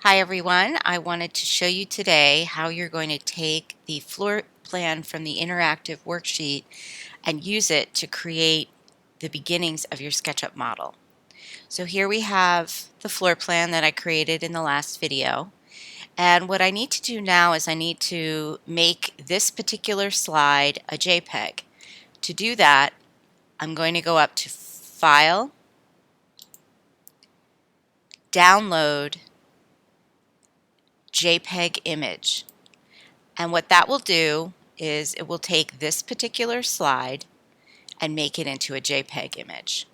Hi everyone, I wanted to show you today how you're going to take the floor plan from the interactive worksheet and use it to create the beginnings of your SketchUp model. So here we have the floor plan that I created in the last video, and what I need to do now is I need to make this particular slide a JPEG. To do that, I'm going to go up to File, Download, JPEG Image. And what that will do is it will take this particular slide and make it into a JPEG image.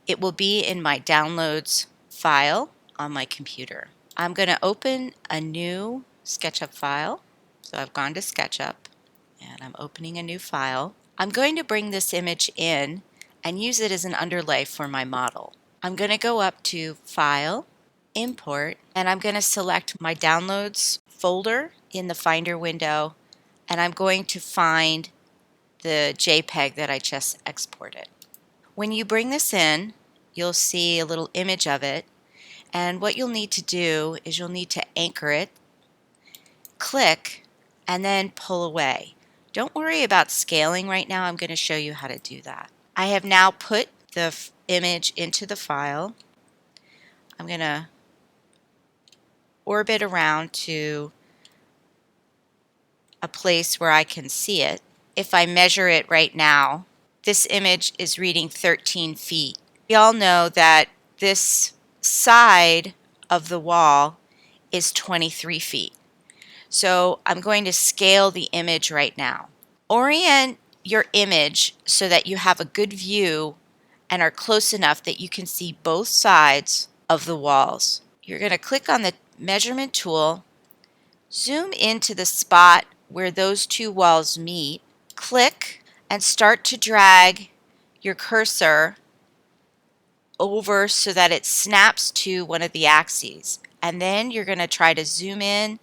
It will be in my Downloads file on my computer. I'm going to open a new SketchUp file. So I've gone to SketchUp and I'm opening a new file. I'm going to bring this image in and use it as an underlay for my model. I'm going to go up to File, Import, and I'm going to select my Downloads folder in the Finder window, and I'm going to find the JPEG that I just exported. When you bring this in, you'll see a little image of it, and what you'll need to do is you'll need to anchor it, click, and then pull away. Don't worry about scaling right now. I'm going to show you how to do that. I have now put the image into the file. I'm going to orbit around to a place where I can see it. If I measure it right now, this image is reading 13 feet. We all know that this side of the wall is 23 feet. So I'm going to scale the image right now. Orient your image so that you have a good view and are close enough that you can see both sides of the walls. You're going to click on the measurement tool, zoom into the spot where those two walls meet, click, and start to drag your cursor over so that it snaps to one of the axes. And then you're going to try to zoom in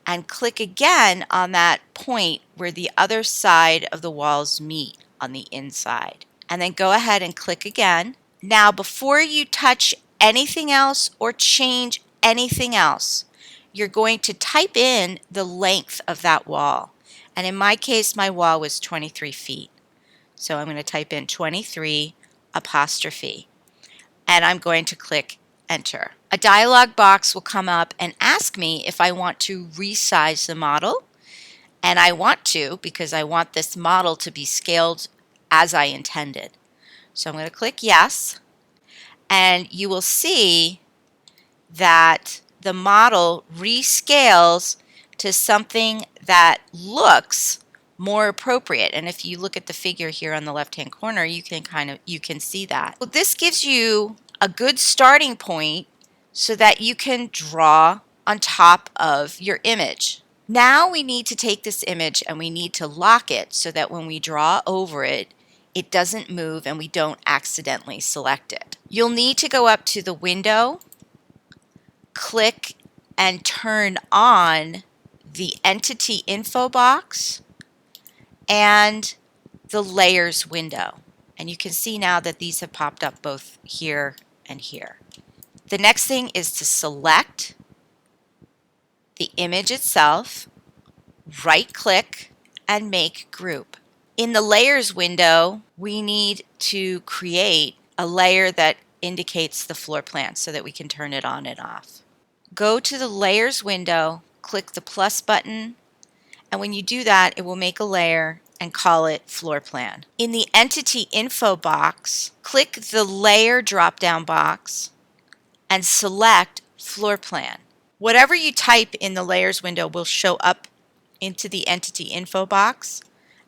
and click again on that point where the other side of the walls meet on the inside. And then go ahead and click again. Now, before you touch anything else or change anything else, you're going to type in the length of that wall. And in my case, my wall was 23 feet. So I'm going to type in 23 apostrophe. And I'm going to click Enter. A dialog box will come up and ask me if I want to resize the model. And I want to, because I want this model to be scaled as I intended. So I'm going to click Yes. And you will see that the model rescales to something that looks more appropriate. And if you look at the figure here on the left hand corner, you can see that. So this gives you a good starting point so that you can draw on top of your image. Now we need to take this image and we need to lock it so that when we draw over it, it doesn't move and we don't accidentally select it. You'll need to go up to the window, click and turn on the entity info box and the layers window. And you can see now that these have popped up both here and here. The next thing is to select the image itself, right click, and make group. In the layers window, we need to create a layer that indicates the floor plan so that we can turn it on and off. Go to the layers window, click the plus button, and when you do that, it will make a layer and call it floor plan. In the entity info box, click the layer drop-down box and select floor plan. Whatever you type in the layers window will show up into the entity info box,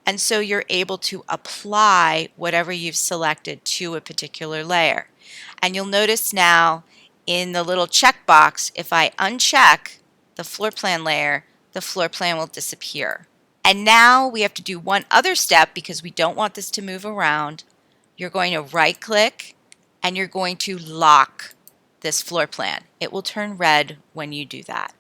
and so you're able to apply whatever you've selected to a particular layer. And you'll notice now in the little checkbox, if I uncheck the floor plan layer, the floor plan will disappear. And now we have to do one other step because we don't want this to move around. You're going to right click and you're going to lock this floor plan. It will turn red when you do that.